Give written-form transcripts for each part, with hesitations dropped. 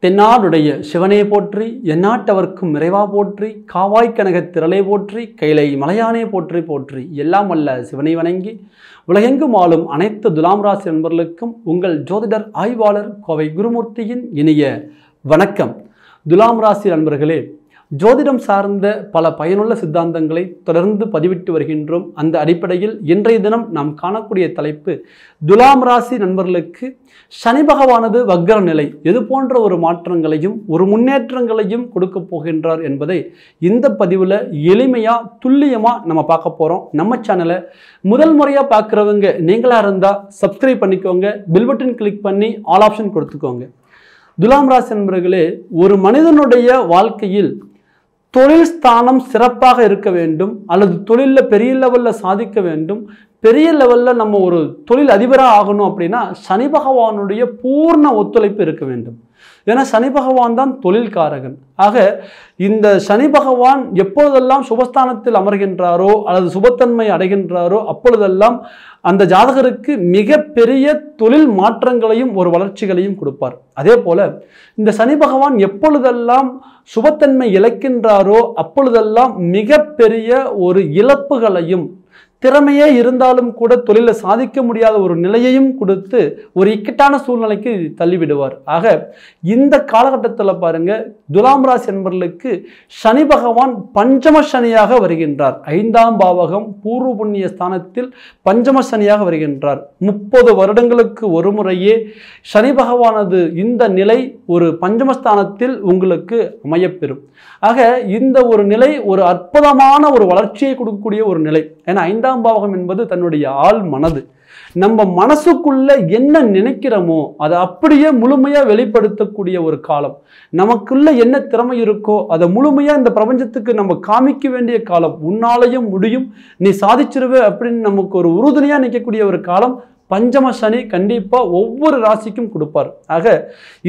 தென்னாடுடைய சிவனே போற்றி, எந்நாட்டவர்க்கும் இறைவா போற்றி, காவாய் கனகத் திரளே போற்றி, கைலை மலையானே போற்றி போற்றி, எல்லாம் அல்ல சிவனை வணங்கி உலகெங்கும் ஆளும் அனைத்து துலாம் ராசி நண்பர்களுக்கும் உங்கள் ஜோதிடர் ஆய்வாளர் கோவை குருமூர்த்தியின் இனிய வணக்கம். துலாம் ராசி நண்பர்களே, ஜோதிடம் சார்ந்த பல பயனுள்ள சித்தாந்தங்களை தொடர்ந்து பதிவிட்டு வருகின்றோம். அந்த அடிப்படையில் இன்றைய தினம் நாம் காணக்கூடிய தலைப்பு, துலாம் ராசி நண்பர்களுக்கு சனி பகவானது வக்ர நிலை எது போன்ற ஒரு மாற்றங்களையும் ஒரு முன்னேற்றங்களையும் கொடுக்க போகின்றார் என்பதை இந்த பதிவில் எளிமையாக துல்லியமாக நம்ம பார்க்க போகிறோம். நம்ம சேனலை முதல் முறையாக பார்க்குறவங்க நீங்களாக இருந்தால் சப்ஸ்கிரைப் பண்ணிக்கோங்க, பெல் பட்டன் கிளிக் பண்ணி ஆல் ஆப்ஷன் கொடுத்துக்கோங்க. துலாம் ராசி நண்பர்களே, ஒரு மனிதனுடைய வாழ்க்கையில் தொழில் ஸ்தானம் சிறப்பாக இருக்க வேண்டும், அல்லது தொழிலில் பெரிய லெவலில் சாதிக்க வேண்டும், பெரிய லெவலில் நம்ம ஒரு தொழில் அதிபராக ஆகணும் அப்படின்னா சனி பகவானுடைய பூர்ண ஒத்துழைப்பு இருக்க வேண்டும். ஏன்னா சனி பகவான் தான் தொழில்காரகன். ஆக இந்த சனி பகவான் எப்பொழுதெல்லாம் சுபஸ்தானத்தில் அமர்கின்றாரோ அல்லது சுபத்தன்மை அடைகின்றாரோ அப்பொழுதெல்லாம் அந்த ஜாதகருக்கு மிக பெரிய தொழில் மாற்றங்களையும் ஒரு வளர்ச்சிகளையும் கொடுப்பார். அதே போல இந்த சனி பகவான் எப்பொழுதெல்லாம் சுபத்தன்மை இழக்கின்றாரோ அப்பொழுதெல்லாம் மிக பெரிய ஒரு இழப்புகளையும், திறமையே இருந்தாலும் கூட தொழிலை சாதிக்க முடியாத ஒரு நிலையையும் கொடுத்து ஒரு இக்கட்டான சூழ்நிலைக்கு தள்ளிவிடுவார். ஆக இந்த காலகட்டத்தில் பாருங்க, துலாம் ராசி என்பவர்களுக்கு சனி பகவான் பஞ்சம சனியாக வருகின்றார். 5ஆம் பாவகம் பூர்வ புண்ணிய ஸ்தானத்தில் பஞ்சம சனியாக வருகின்றார். 30 வருடங்களுக்கு ஒரு முறையே சனி பகவானது இந்த நிலை ஒரு பஞ்சமஸ்தானத்தில் உங்களுக்கு அமையப்பெறும். ஆக இந்த ஒரு நிலை ஒரு அற்புதமான ஒரு வளர்ச்சியை கொடுக்கக்கூடிய ஒரு நிலை. ஏன்னா 5ஆம் பாவகம் என்பது தன்னுடைய ஆள் மனது. நம்ம மனசுக்குள்ள என்ன நினைக்கிறோமோ அதை அப்படியே முழுமையா வெளிப்படுத்தக்கூடிய ஒரு காலம். நமக்குள்ள என்ன திறமை இருக்கோ அதை முழுமையா இந்த பிரபஞ்சத்துக்கு நம்ம காமிக்க வேண்டிய காலம். உன்னாலையும் முடியும், நீ சாதிச்சிருவே அப்படின்னு நமக்கு ஒரு உறுதுணையா நிற்கக்கூடிய ஒரு காலம் பஞ்சம சனி கண்டிப்பா ஒவ்வொரு ராசிக்கும் கொடுப்பார். ஆக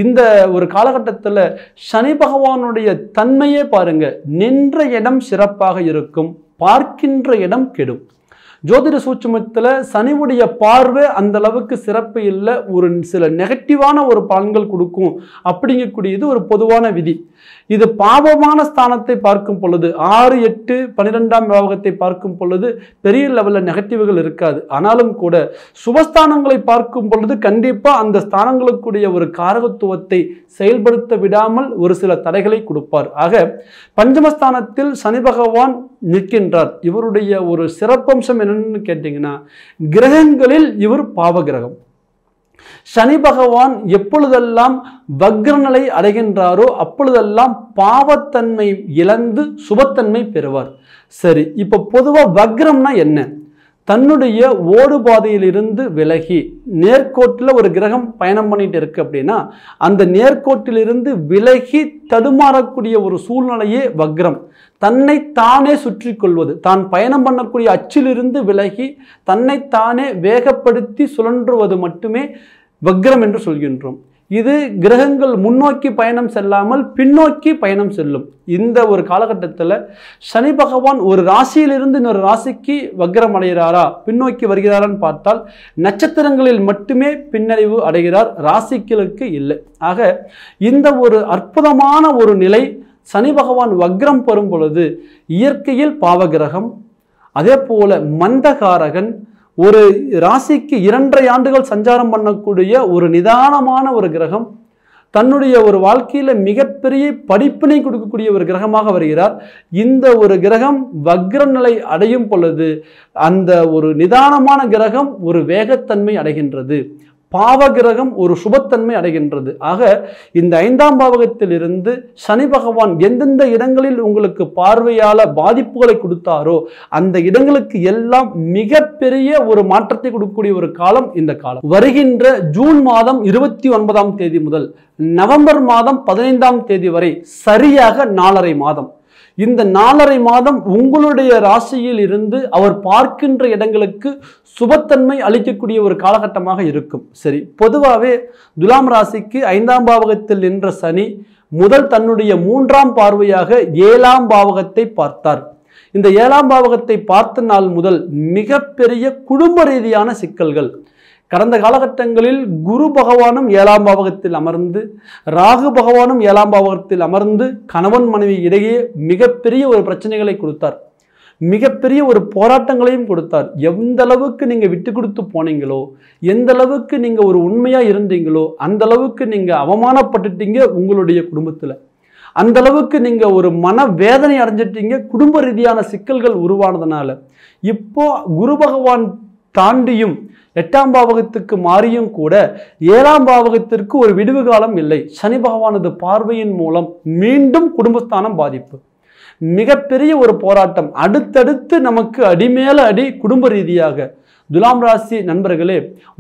இந்த ஒரு காலகட்டத்தில் சனி பகவானுடைய தன்மையே பாருங்க, நின்ற இடம் சிறப்பாக இருக்கும், பார்க்கின்ற இடம் கெடும். ஜோதிட சூட்சுமத்தில் சனிவுடைய பார்வை அந்த அளவுக்கு சிறப்பு இல்லை, ஒரு சில நெகட்டிவான ஒரு பலன்கள் கொடுக்கும் அப்படிங்கக்கூடியது ஒரு பொதுவான விதி. இது பாவமான ஸ்தானத்தை பார்க்கும் பொழுது 6, 8, 12ஆம் பாவகத்தை பார்க்கும் பொழுது பெரிய லெவலில் நெகட்டிவ்கள் இருக்காது. ஆனாலும் கூட சுபஸ்தானங்களை பார்க்கும் பொழுது கண்டிப்பாக அந்த ஸ்தானங்களுக்குரிய ஒரு காரகத்துவத்தை செயல்படுத்த விடாமல் ஒரு சில தடைகளை கொடுப்பார். ஆக பஞ்சமஸ்தானத்தில் சனி பகவான் நிற்கின்றார். இவருடைய ஒரு சிறப்பம்சம் என்னன்னு கேட்டீங்கன்னா, கிரகங்களில் இவர் பாவ கிரகம். சனி பகவான் எப்பொழுதெல்லாம் வக்ரநிலை அடைகின்றாரோ அப்பொழுதெல்லாம் பாவத்தன்மை இழந்து சுபத்தன்மை பெறுவார். சரி, இப்போ பொதுவாக வக்ரம்னா என்ன? தன்னுடைய ஓடுபாதையிலிருந்து விலகி நேர்கோட்டில் ஒரு கிரகம் பயணம் பண்ணிட்டு இருக்கு அப்படின்னா அந்த நேர்கோட்டிலிருந்து விலகி தடுமாறக்கூடிய ஒரு சூழ்நிலையே வக்ரம். தன்னைத்தானே சுற்றி கொள்வது, தான் பயணம் பண்ணக்கூடிய அச்சிலிருந்து விலகி தன்னைத்தானே வேகப்படுத்தி சுழன்றுவது மட்டுமே வக்ரம் என்று சொல்கின்றோம். இது கிரகங்கள் முன்னோக்கி பயணம் செல்லாமல் பின்னோக்கி பயணம் செல்லும். இந்த ஒரு காலகட்டத்தில் சனி பகவான் ஒரு ராசியிலிருந்து இன்னொரு ராசிக்கு வக்ரம் அடைகிறாரா, பின்னோக்கி வருகிறாரான்னு பார்த்தால் நட்சத்திரங்களில் மட்டுமே பின்னடைவு அடைகிறார், ராசிகளுக்கு இல்லை. ஆக இந்த ஒரு அற்புதமான ஒரு நிலை சனி பகவான் வக்ரம் பெறும் பொழுது இயற்கையில் பாவகிரகம், அதே போல மந்தகாரகன், ஒரு ராசிக்கு 2.5 ஆண்டுகள் சஞ்சாரம் பண்ணக்கூடிய ஒரு நிதானமான ஒரு கிரகம், தன்னுடைய ஒரு வாழ்க்கையில் மிகப்பெரிய படிப்பினை கொடுக்கக்கூடிய ஒரு கிரகமாக வருகிறார். இந்த ஒரு கிரகம் வக்ர நிலை அடையும் பொழுது அந்த ஒரு நிதானமான கிரகம் ஒரு வேகத்தன்மை அடைகின்றது, பாவகிரகம் ஒரு சுபத்தன்மை அடைகின்றது. ஆக இந்த 5ஆம் பாவகத்தில் இருந்து சனி பகவான் எந்தெந்த இடங்களில் உங்களுக்கு பார்வையால பாதிப்புகளை கொடுத்தாரோ அந்த இடங்களுக்கு எல்லாம் மிகப்பெரிய ஒரு மாற்றத்தை கொடுக்கக்கூடிய ஒரு காலம் இந்த காலம். வருகின்ற ஜூன் மாதம் 29ஆம் தேதி முதல் நவம்பர் மாதம் 15ஆம் தேதி வரை சரியாக 4.5 மாதம். இந்த 4.5 மாதம் உங்களுடைய ராசியில் இருந்து அவர் பார்க்கின்ற இடங்களுக்கு சுபத்தன்மை அளிக்கக்கூடிய ஒரு காலகட்டமாக இருக்கும். சரி, பொதுவாகவே துலாம் ராசிக்கு 5ஆம் பாவகத்தில் நின்ற சனி முதல் தன்னுடைய 3ஆம் பார்வையாக 7ஆம் பாவகத்தை பார்த்தார். இந்த 7ஆம் பாவகத்தை பார்த்த நாள் முதல் மிகப்பெரிய குடும்ப ரீதியான சிக்கல்கள், கடந்த காலகட்டங்களில் குரு பகவானும் 7ஆம் பாவகத்தில் அமர்ந்து, ராகு பகவானும் 7ஆம் பாவகத்தில் அமர்ந்து கணவன் மனைவி இடையே மிகப்பெரிய ஒரு பிரச்சனைகளை கொடுத்தார். மிகப்பெரிய ஒரு போராட்டங்களையும் கொடுத்தார். எந்த அளவுக்கு நீங்க விட்டு கொடுத்து போனீங்களோ, எந்த அளவுக்கு நீங்க ஒரு உண்மையா இருந்தீங்களோ, அந்த அளவுக்கு நீங்க அவமானப்பட்டுட்டீங்க உங்களுடைய குடும்பத்துல. அந்த அளவுக்கு நீங்க ஒரு மன வேதனை அடைஞ்சிட்டீங்க. குடும்ப ரீதியான சிக்கல்கள் உருவானதுனால இப்போ குரு பகவான் தாண்டியும் 8ஆம் பாவகத்துக்கு மாறியும் கூட 7ஆம் பாவகத்திற்கு ஒரு விடுவு காலம் இல்லை. சனி பகவானது பார்வையின் மூலம் மீண்டும் குடும்பஸ்தானம் பாதிப்பு. மிகப்பெரிய ஒரு போராட்டம். அடுத்தடுத்து நமக்கு அடிமேல அடி குடும்ப ரீதியாக. துலாம் ராசி நண்பர்களே,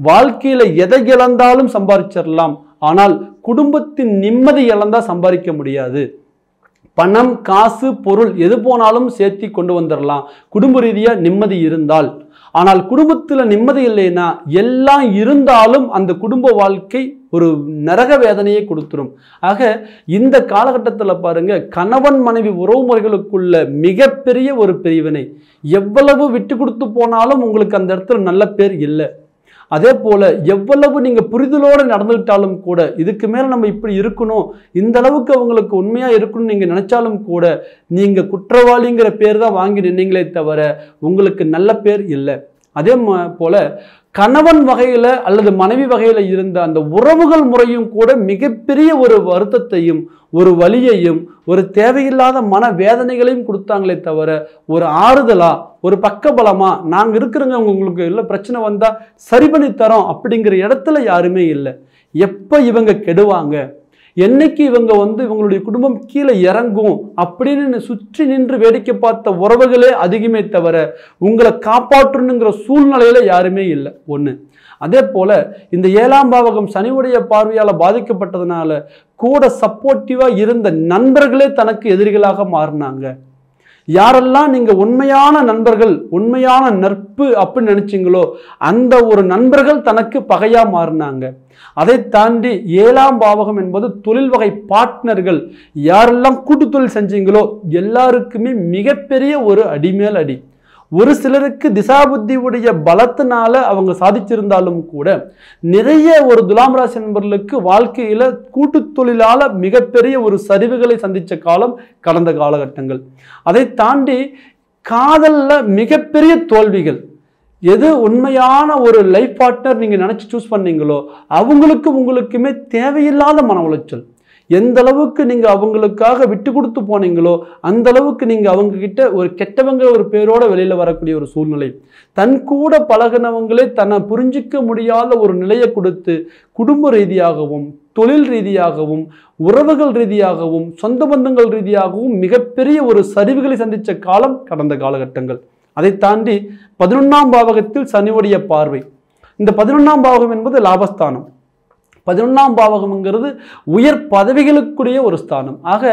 வாழ்க்கையில எதை இழந்தாலும் சம்பாதிச்சிடலாம், ஆனால் குடும்பத்தின் நிம்மதி இழந்தா சம்பாதிக்க முடியாது. பணம், காசு, பொருள் எது போனாலும் சேர்த்தி கொண்டு வந்துடலாம் குடும்ப ரீதியா நிம்மதி இருந்தால். ஆனால் குடும்பத்துல நிம்மதி இல்லைன்னா எல்லாம் இருந்தாலும் அந்த குடும்ப வாழ்க்கை ஒரு நரக வேதனையை கொடுத்துரும். ஆக இந்த காலகட்டத்தில் பாருங்க, கணவன் மனைவி உறவுமுறைகளுக்குள்ள மிகப்பெரிய ஒரு பிரிவினை. எவ்வளவு விட்டு கொடுத்து போனாலும் உங்களுக்கு அந்த இடத்துல நல்ல பேர் இல்லை. அதே போல எவ்வளவு நீங்க புரிதலோடு நடந்துகிட்டாலும் கூட, இதுக்கு மேல நம்ம இப்படி இருக்கணும், இந்த அளவுக்கு அவங்களுக்கு உண்மையா இருக்கணும்னு நீங்க நினைச்சாலும் கூட, நீங்க குற்றவாளிங்கிற பேர் தான் வாங்கி நின்னீங்களே தவிர உங்களுக்கு நல்ல பேர் இல்லை. அதே போல கணவன் வகையில அல்லது மனைவி வகையில இருந்த அந்த உறவுகள் முறையும் கூட மிகப்பெரிய ஒரு வருத்தத்தையும் ஒரு வலியையும் ஒரு தேவையில்லாத மன வேதனைகளையும் கொடுத்தாங்களே தவிர ஒரு ஆறுதலா ஒரு பக்கபலமா நாங்க இருக்கிறவங்க உங்களுக்கு இல்லை பிரச்சனை வந்தா சரி பண்ணி தரோம் அப்படிங்கிற இடத்துல யாருமே இல்லை. எப்ப இவங்க கெடுவாங்க, என்னைக்கு இவங்க இவங்களுடைய குடும்பம் கீழே இறங்கும் அப்படின்னு சுற்றி நின்று வேடிக்கை பார்த்த உறவுகளே அதிகமே தவிர உங்களை காப்பாற்றணுங்கிற சூழ்நிலையில யாருமே இல்லை. ஒண்ணு. அதே போல இந்த 7ஆம் பாவகம் சனியுடைய பார்வையால பாதிக்கப்பட்டதுனால கூட சப்போர்ட்டிவா இருந்த நண்பர்களே தனக்கு எதிரிகளாக மாறினாங்க. யாரெல்லாம் நீங்க உண்மையான நண்பர்கள், உண்மையான நட்பு அப்படின்னு நினைச்சீங்களோ அந்த ஒரு நண்பர்கள் தனக்கு பகையா மாறினாங்க. அதை தாண்டி 7ஆம் பாவகம் என்பது தொழில் வகை பார்ட்னர்கள். யாரெல்லாம் கூட்டு தொழில் செஞ்சீங்களோ எல்லாருக்குமே மிகப்பெரிய ஒரு அடிமேல் அடி. ஒரு சிலருக்கு திசாபுத்தி உடைய பலத்தினால அவங்க சாதிச்சிருந்தாலும் கூட நிறைய ஒரு துலாம் ராசி நண்பர்களுக்கு வாழ்க்கையில கூட்டு தொழிலால மிகப்பெரிய ஒரு சரிவுகளை சந்திச்ச காலம் கடந்த காலகட்டங்கள். அதை தாண்டி காதல்ல மிகப்பெரிய தோல்விகள். எது உண்மையான ஒரு லைஃப் பார்ட்னர் நீங்க நினைச்சு சூஸ் பண்ணீங்களோ அவங்களுக்கும் உங்களுக்குமே தேவையில்லாத மன உளைச்சல். எந்த அளவுக்கு நீங்க அவங்களுக்காக விட்டு கொடுத்து போனீங்களோ அந்த அளவுக்கு நீங்க அவங்க கிட்ட ஒரு கெட்டவங்க ஒரு பேரோட வெளியில வரக்கூடிய ஒரு சூழ்நிலை. தன் கூட பழகினவங்களே தன்னை புரிஞ்சிக்க முடியாத ஒரு நிலையை கொடுத்து குடும்ப ரீதியாகவும் தொழில் ரீதியாகவும் உறவுகள் ரீதியாகவும் சொந்த பந்தங்கள் ரீதியாகவும் மிகப்பெரிய ஒரு சரிவுகளை சந்திச்ச காலம் கடந்த காலகட்டங்கள். அதை தாண்டி 11ஆம் பாவகத்தில் சனியுடைய பார்வை. இந்த 11ஆம் பாவகம் என்பது லாபஸ்தானம். 11ஆம் பாவகம்ங்கிறது உயர் பதவிகளுக்குரிய ஒரு ஸ்தானம். ஆக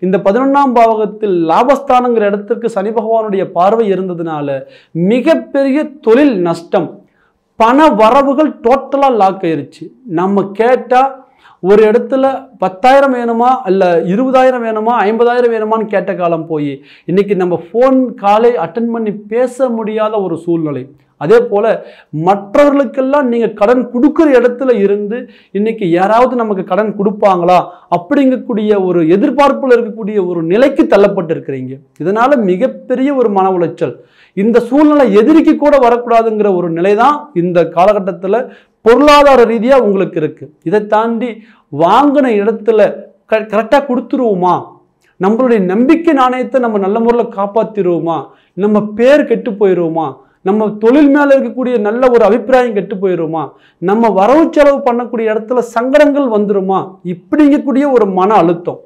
இந்த 11ஆம் பாவகத்தில் லாபஸ்தானங்கிற இடத்திற்கு சனி பகவானுடைய பார்வை இருந்ததுனால மிகப்பெரிய தொழில் நஷ்டம், பண வரவுகள் டோட்டலா லாக் ஆயிருச்சு. நம்ம கேட்டா ஒரு இடத்துல 10,000 வேணுமா இல்ல 20,000 வேணுமா 50,000 வேணுமான்னு கேட்ட காலம் போய் இன்னைக்கு நம்ம ஃபோன் காலை அட்டன் பண்ணி பேச முடியாத ஒரு சூழ்நிலை. அதே போல மற்றவர்களுக்கெல்லாம் நீங்க கடன் கொடுக்குற இடத்துல இருந்து இன்னைக்கு யாராவது நமக்கு கடன் கொடுப்பாங்களா அப்படிங்கக்கூடிய ஒரு எதிர்பார்ப்புல இருக்கக்கூடிய ஒரு நிலைக்கு தள்ளப்பட்டு இருக்கிறீங்க. இதனால மிகப்பெரிய ஒரு மன உளைச்சல். இந்த சூழ்நிலை எதிரிக்கு கூட வரக்கூடாதுங்கிற ஒரு நிலைதான் இந்த காலகட்டத்தில் பொருளாதார ரீதியா உங்களுக்கு இருக்கு. இதை தாண்டி வாங்கின இடத்துல கரெக்டா கொடுத்துருவோமா, நம்மளுடைய நம்பிக்கை நாணயத்தை நம்ம நல்ல முறையில் காப்பாத்திடுவோமா, நம்ம பேர் கெட்டு போயிடுவோமா, நம்ம தொழில் மேல இருக்கக்கூடிய நல்ல ஒரு அபிப்பிராயம் கெட்டு போயிடுமா, நம்ம வரவு செலவு பண்ணக்கூடிய இடத்துல சங்கடங்கள் வந்துருமா, இப்படிங்கக்கூடிய ஒரு மன அழுத்தம்.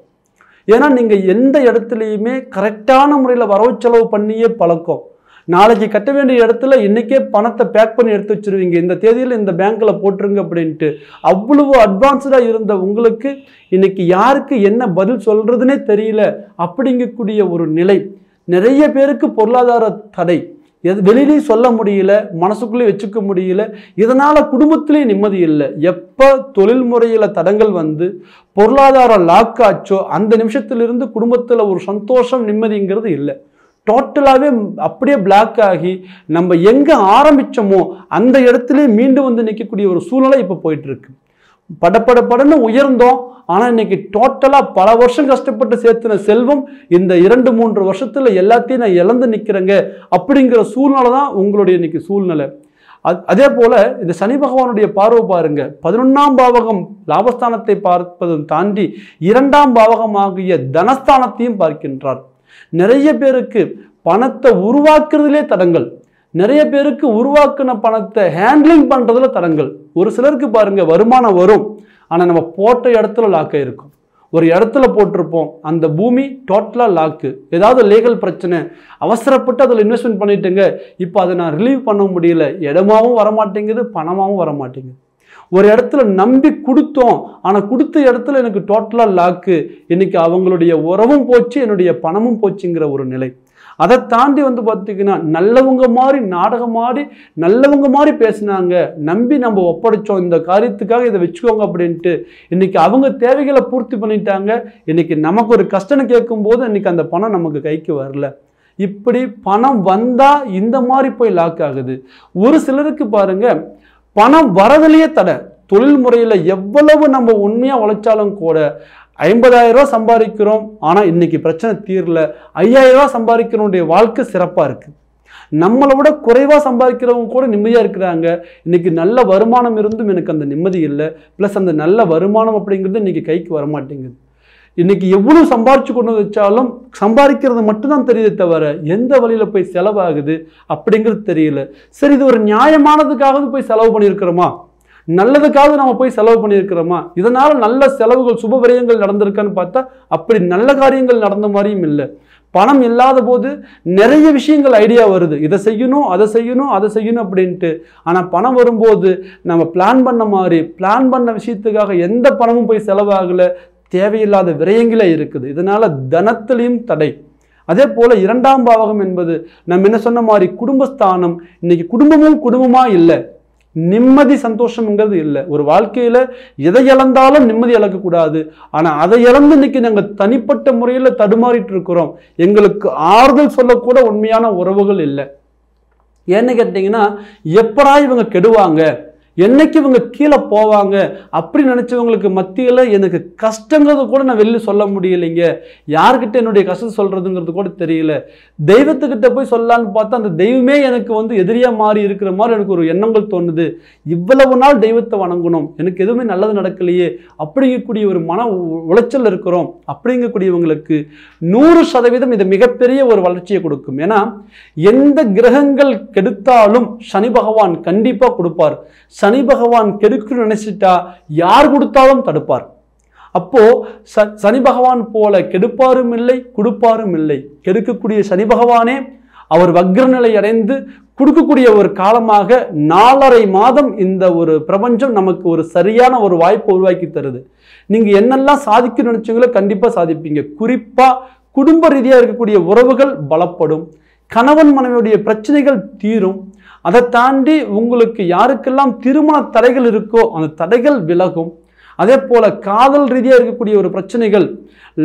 ஏன்னா நீங்க எந்த இடத்துலையுமே கரெக்டான முறையில் வரவு செலவு பண்ணியே பழக்கம். நாளைக்கு கட்ட வேண்டிய இடத்துல இன்னைக்கே பணத்தை பேக் பண்ணி எடுத்து வச்சிருவீங்க, இந்த தேதியில் இந்த பேங்க்ல போட்டுருங்க அப்படின்ட்டு. அவ்வளவு அட்வான்ஸ்டா இருந்த உங்களுக்கு இன்னைக்கு யாருக்கு என்ன பதில் சொல்றதுன்னே தெரியல அப்படிங்கக்கூடிய ஒரு நிலை. நிறைய பேருக்கு பொருளாதார தடை, வெளியிலையும் சொல்ல முடியல, மனசுக்குள்ளே வச்சுக்க முடியல. இதனால குடும்பத்திலே நிம்மதி இல்லை. எப்ப தொழில் முறையில தடங்கள் வந்து பொருளாதார லாக் ஆச்சோ அந்த நிமிஷத்திலிருந்து குடும்பத்துல ஒரு சந்தோஷம் நிம்மதிங்கிறது இல்லை. டோட்டலாகவே அப்படியே பிளாக் ஆகி நம்ம எங்கே ஆரம்பித்தோமோ அந்த இடத்துல மீண்டும் வந்து நிற்கக்கூடிய ஒரு சூழ்நிலை இப்போ போயிட்டு இருக்கு. படன்னு உயர்ந்தோம். ஆனால் இன்னைக்கு டோட்டலாக பல வருஷம் கஷ்டப்பட்டு சேர்த்துன செல்வம் இந்த 2-3 வருஷத்துல எல்லாத்தையும் நான் இழந்து நிற்கிறேங்க அப்படிங்கிற சூழ்நிலை தான் உங்களுடைய இன்னைக்கு சூழ்நிலை. அதே போல இந்த சனி பகவானுடைய பார்வை பாருங்க, 11ஆம் பாவகம் லாபஸ்தானத்தை பார்ப்பதை தாண்டி 2ஆம் பாவகமாகிய தனஸ்தானத்தையும் பார்க்கின்றார். நிறைய பேருக்கு பணத்தை உருவாக்குறதுலே தடங்கள், நிறைய பேருக்கு உருவாக்குன பணத்தை ஹேண்ட்லிங் பண்றதுல தடங்கள். ஒரு சிலருக்கு பாருங்க வருமானம் வரும், ஆனா நம்ம போட்ட இடத்துல லாக் ஆயிருக்கும். ஒரு இடத்துல போட்டிருப்போம், அந்த பூமி டோட்டலா லாக்கு, ஏதாவது லீகல் பிரச்சனை, அவசரப்பட்டு அதில் இன்வெஸ்ட்மெண்ட் பண்ணிட்டுங்க, இப்போ அதை நான் ரிலீவ் பண்ண முடியல, இடமாவும் வரமாட்டேங்குது, பணமாகவும் வரமாட்டேங்குது. ஒரு இடத்துல நம்பி கொடுத்தோம், ஆனால் கொடுத்த இடத்துல எனக்கு டோட்டலாக லாக்கு, இன்னைக்கு அவங்களுடைய உறவும் போச்சு, என்னுடைய பணமும் போச்சுங்கிற ஒரு நிலை. அதை தாண்டி வந்து பார்த்தீங்கன்னா நல்லவங்க மாதிரி நாடகம் ஆடி நல்லவங்க மாதிரி பேசினாங்க, நம்பி நம்ம ஒப்படைச்சோம் இந்த காரியத்துக்காக இதை வச்சுக்கோங்க அப்படின்ட்டு இன்னைக்கு அவங்க தேவைகளை பூர்த்தி பண்ணிட்டாங்க. இன்னைக்கு நமக்கு ஒரு கஷ்டம் கேட்கும் போது இன்னைக்கு அந்த பணம் நமக்கு கைக்கு வரல. இப்படி பணம் வந்தா இந்த மாதிரி போய் லாக் ஆகுது. ஒரு சிலருக்கு பாருங்க பணம் வரதுலேயே தடை. தொழில் முறையில் எவ்வளவு நம்ம உண்மையாக உழைச்சாலும் கூட 50,000 ரூபா சம்பாதிக்கிறோம், ஆனால் இன்னைக்கு பிரச்சனை தீரல. 5,000 ரூபா சம்பாதிக்கிறவனுடைய வாழ்க்கை சிறப்பாக இருக்குது. நம்மளை விட குறைவாக சம்பாதிக்கிறவங்க கூட நிம்மதியாக இருக்கிறாங்க. இன்னைக்கு நல்ல வருமானம் இருந்தும் எனக்கு அந்த நிம்மதி இல்லை. ப்ளஸ் அந்த நல்ல வருமானம் அப்படிங்கிறது இன்னைக்கு கைக்கு வரமாட்டேங்குது. இன்னைக்கு எவ்வளவு சம்பாரிச்சு கொண்டு வச்சாலும் சம்பாதிக்கிறது மட்டும்தான் தெரியுதே தவிர எந்த வழியில போய் செலவாகுது அப்படிங்கிறது தெரியல. சரி, இது ஒரு நியாயமானதுக்காக போய் செலவு பண்ணியிருக்கிறோமா, நல்லதுக்காக நம்ம போய் செலவு பண்ணியிருக்கிறோமா, இதனால நல்ல செலவுகள் சுப விரயங்கள் நடந்திருக்கான்னு பார்த்தா அப்படி நல்ல காரியங்கள் நடந்த மாதிரியும் இல்லை. பணம் இல்லாத போது நிறைய விஷயங்கள் ஐடியா வருது, இதை செய்யணும் அதை செய்யணும் அதை செய்யணும் அப்படின்ட்டு. ஆனால் பணம் வரும்போது நம்ம பிளான் பண்ண மாதிரி பிளான் பண்ண விஷயத்துக்காக எந்த பணமும் போய் செலவாகலை, தேவையில்லாத விரயங்களே இருக்குது. இதனால தனத்திலையும் தடை. அதே போல 2ஆம் பாவகம் என்பது நம்ம என்ன சொன்ன மாதிரி குடும்பஸ்தானம். இன்னைக்கு குடும்பமும் குடும்பமா இல்லை, நிம்மதி சந்தோஷம்ங்கிறது இல்லை. ஒரு வாழ்க்கையில எதை இழந்தாலும் நிம்மதி இழக்கக்கூடாது. ஆனா அதை இழந்து இன்னைக்கு நாங்கள் தனிப்பட்ட முறையில் தடுமாறிட்டு இருக்கிறோம். எங்களுக்கு ஆறுதல் சொல்லக்கூட உண்மையான உறவுகள் இல்லை. ஏன்னு கேட்டீங்கன்னா எப்படா இவங்க கெடுவாங்க, என்னைக்கு இவங்க கீழே போவாங்க அப்படி நினைச்சவங்களுக்கு மத்தியில் எனக்கு கஷ்டங்கிறது கூட நான் வெளியே சொல்ல முடியலைங்க. யார்கிட்ட என்னுடைய கஷ்டத்தை சொல்றதுங்கிறது கூட தெரியல. தெய்வத்துக்கிட்ட போய் சொல்லலான்னு பார்த்தா அந்த தெய்வமே எனக்கு வந்து எதிரியா மாறி இருக்கிற மாதிரி எனக்கு ஒரு எண்ணங்கள் தோணுது. இவ்வளவு நாள் தெய்வத்தை வணங்கணும், எனக்கு எதுவுமே நல்லது நடக்கலையே அப்படிங்கக்கூடிய ஒரு மன உளைச்சல் இருக்கிறோம். அப்படிங்கக்கூடியவங்களுக்கு 100% இது மிகப்பெரிய ஒரு வளர்ச்சியை கொடுக்கும். ஏன்னா எந்த கிரகங்கள் கெடுத்தாலும் சனி பகவான் கண்டிப்பா கொடுப்பார். சனி பகவான் கெடுக்கணும்னு நினைச்சிட்டா யார் கொடுத்தாலும் தடுப்பார். அப்போ சனி பகவான் போல கெடுப்பாரும் இல்லை கொடுப்பாரும் இல்லை. கெடுக்கக்கூடிய சனி பகவானே அவர் வக்ர நிலை அடைந்து கொடுக்கக்கூடிய ஒரு காலமாக 4.5 மாதம் இந்த ஒரு பிரபஞ்சம் நமக்கு ஒரு சரியான ஒரு வாய்ப்பை உருவாக்கி தருது. நீங்க என்னெல்லாம் சாதிக்க நினைச்சீங்களோ கண்டிப்பா சாதிப்பீங்க. குறிப்பா குடும்ப ரீதியா இருக்கக்கூடிய உறவுகள் பலப்படும், கணவன் மனைவியுடைய பிரச்சனைகள் தீரும். அதை தாண்டி உங்களுக்கு யாருக்கெல்லாம் திருமண தடைகள் இருக்கோ அந்த தடைகள் விலகும். அதே போல காதல் ரீதியாக இருக்கக்கூடிய ஒரு பிரச்சனைகள்,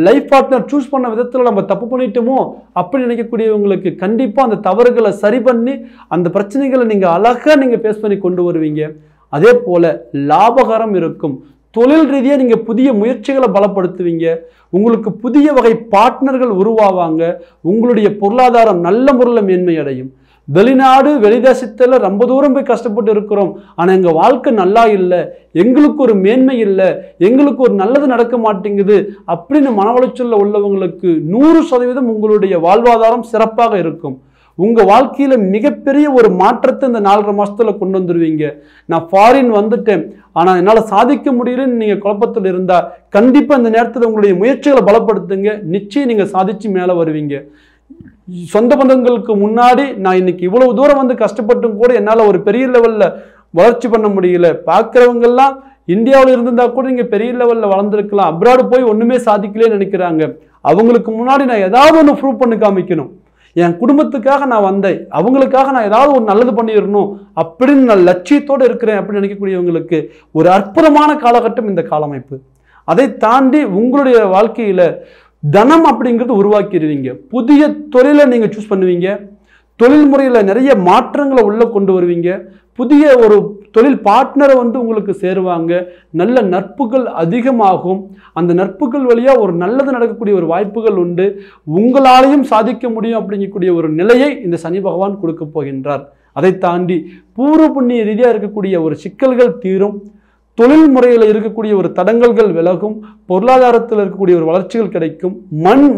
லைஃப் பார்ட்னர் சூஸ் பண்ண விதத்தில் நம்ம தப்பு பண்ணிட்டோமோ அப்படி நினைக்கக்கூடியவங்களுக்கு கண்டிப்பாக அந்த தவறுகளை சரி பண்ணி அந்த பிரச்சனைகளை நீங்கள் அழகாக நீங்கள் ஃபேஸ் பண்ணி கொண்டு வருவீங்க. அதே போல லாபகரம் இருக்கும். தொழில் ரீதியாக நீங்கள் புதிய முயற்சிகளை பலப்படுத்துவீங்க. உங்களுக்கு புதிய வகை பார்ட்னர்கள் உருவாவாங்க. உங்களுடைய பொருளாதாரம் நல்ல முறையில் மேன்மை அடையும். வெளிநாடு வெளிதேசத்தில் ரொம்ப தூரம் போய் கஷ்டப்பட்டு இருக்கிறோம், ஆனால் எங்கள் வாழ்க்கை நல்லா இல்லை, எங்களுக்கு ஒரு மேன்மை இல்லை, எங்களுக்கு ஒரு நல்லது நடக்க மாட்டேங்குது அப்படின்னு மன உளைச்சலில் உள்ளவங்களுக்கு 100% உங்களுடைய வாழ்வாதாரம் சிறப்பாக இருக்கும். உங்கள் வாழ்க்கையில் மிகப்பெரிய ஒரு மாற்றத்தை இந்த 4.5 மாதத்துல கொண்டு வந்துடுவீங்க. நான் ஃபாரின் வந்துட்டேன் ஆனால் என்னால் சாதிக்க முடியலன்னு நீங்கள் குழப்பத்தில் இருந்தால் கண்டிப்பாக இந்த நேரத்தில் உங்களுடைய முயற்சிகளை பலப்படுத்துங்க. நிச்சயம் நீங்கள் சாதிச்சு மேலே வருவீங்க. சொந்த பந்தங்களுக்கு முன்னாடி நான் இன்னைக்கு இவ்வளவு தூரம் வந்து கஷ்டப்பட்டும் கூட என்னால் ஒரு பெரிய லெவலில் வளர்ச்சி பண்ண முடியல. பார்க்குறவங்கெல்லாம் இந்தியாவில் இருந்திருந்தா கூட நீங்கள் பெரிய லெவலில் வளர்ந்துருக்கலாம், அப்ராடு போய் ஒன்றுமே சாதிக்கலேன்னு நினைக்கிறாங்க. அவங்களுக்கு முன்னாடி நான் ஏதாவது ஒன்று ப்ரூவ் பண்ணி காமிக்கணும், என் குடும்பத்துக்காக நான் வந்தேன், அவங்களுக்காக நான் ஏதாவது ஒரு நல்லது பண்ணிடணும் அப்படின்னு நான் லட்சியத்தோடு இருக்கிறேன் அப்படின்னு நினைக்கக்கூடியவங்களுக்கு ஒரு அற்புதமான காலகட்டம் இந்த காலமைப்பு. அதை தாண்டி உங்களுடைய வாழ்க்கையில் தனம் அப்படிங்கிறது உருவாக்கிடுவீங்க. புதிய தொழிலை நீங்கள் சூஸ் பண்ணுவீங்க. தொழில் முறையில் நிறைய மாற்றங்களை உள்ளே கொண்டு வருவீங்க. புதிய ஒரு தொழில் பார்ட்னரை உங்களுக்கு சேருவாங்க. நல்ல நட்புகள் அதிகமாகும். அந்த நட்புகள் வழியாக ஒரு நல்லது நடக்கக்கூடிய ஒரு வாய்ப்புகள் உண்டு. உங்களாலையும் சாதிக்க முடியும் அப்படிங்கக்கூடிய ஒரு நிலையை இந்த சனி பகவான் கொடுக்க போகின்றார். அதை தாண்டி பூர்வ புண்ணிய ரீதியாக இருக்கக்கூடிய ஒரு சிக்கல்கள் தீரும். தொழில் முறையில் இருக்கக்கூடிய ஒரு தடங்கல்கள் விலகும். பொருளாதாரத்தில் இருக்கக்கூடிய ஒரு வளர்ச்சிகள் கிடைக்கும்.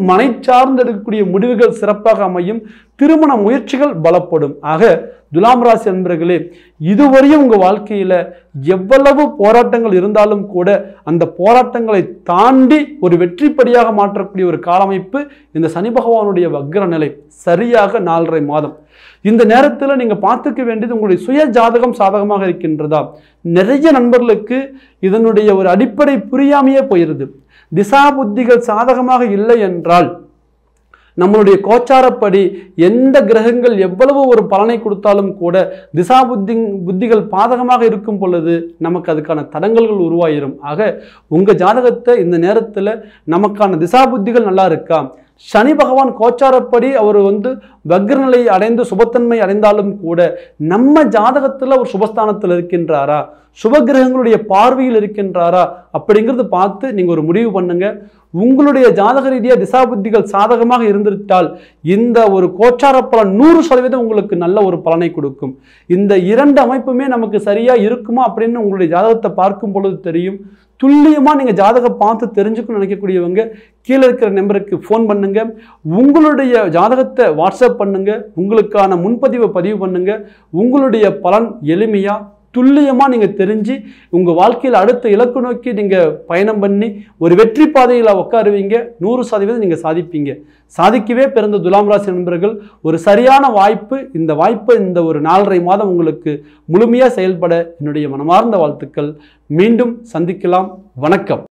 மனை சார்ந்து எடுக்கக்கூடிய முடிவுகள் சிறப்பாக அமையும். திருமண முயற்சிகள் பலப்படும். ஆக துலாம் ராசி அன்பர்களே, இதுவரையும் உங்கள் வாழ்க்கையில் எவ்வளவு போராட்டங்கள் இருந்தாலும் கூட அந்த போராட்டங்களை தாண்டி ஒரு வெற்றிப்படியாக மாற்றக்கூடிய ஒரு காலமைப்பு இந்த சனி பகவானுடைய வக்ர நிலை. சரியாக 4.5 மாதம். இந்த நேரத்தில் நீங்கள் பார்த்துக்க வேண்டியது உங்களுடைய சுய ஜாதகம் சாதகமாக இருக்கின்றதா. நிறைய நண்பர்களுக்கு இதனுடைய ஒரு அடிப்படை புரியாமையே போயிருது. திசா புத்திகள் சாதகமாக இல்லை என்றால் நம்மளுடைய கோச்சாரப்படி எந்த கிரகங்கள் எவ்வளவு ஒரு பலனை கொடுத்தாலும் கூட திசா புத்திகள் பாதகமாக இருக்கும் பொழுது நமக்கு அதுக்கான தடங்கல்கள் உருவாயிரும். ஆக உங்கள் ஜாதகத்தை இந்த நேரத்தில் நமக்கான திசா புத்திகள் நல்லா இருக்கா, சனி பகவான் கோச்சாரப்படி அவர் வக்ரநிலை அடைந்து சுபத்தன்மை அடைந்தாலும் கூட நம்ம ஜாதகத்தில் ஒரு சுபஸ்தானத்தில் இருக்கின்றாரா, சுபகிரகங்களுடைய பார்வையில் இருக்கின்றாரா அப்படிங்கிறது பார்த்து நீங்கள் ஒரு முடிவு பண்ணுங்க. உங்களுடைய ஜாதக ரீதியாக திசா புத்திகள் சாதகமாக இருந்துவிட்டால் இந்த ஒரு கோச்சார பலன் 100% உங்களுக்கு நல்ல ஒரு பலனை கொடுக்கும். இந்த 2 அமைப்புமே நமக்கு சரியாக இருக்குமா அப்படின்னு உங்களுடைய ஜாதகத்தை பார்க்கும் பொழுது தெரியும். துல்லியமாக நீங்கள் ஜாதகம் பார்த்து தெரிஞ்சுக்கணும்னு நினைக்கக்கூடியவங்க கீழே இருக்கிற நம்பருக்கு ஃபோன் பண்ணுங்க. உங்களுடைய ஜாதகத்தை வாட்ஸ்அப் பண்ணுங்க. உங்களுக்கான முன்பதிவை பதிவு பண்ணுங்க. உங்களுடைய பலன் எளிமையாக துல்லியமாக நீங்கள் தெரிஞ்சு உங்கள் வாழ்க்கையில் அடுத்த இலக்கு நோக்கி நீங்கள் பயணம் பண்ணி ஒரு வெற்றி பாதையில் உட்காருவீங்க. 100% நீங்கள் சாதிப்பீங்க. சாதிக்கவே பிறந்த துலாம் ராசி நண்பர்கள், ஒரு சரியான வாய்ப்பு. இந்த வாய்ப்பை இந்த ஒரு 4.5 மாதம் உங்களுக்கு முழுமையாக செயல்பட என்னுடைய மனமார்ந்த வாழ்த்துக்கள். மீண்டும் சந்திக்கலாம். வணக்கம்.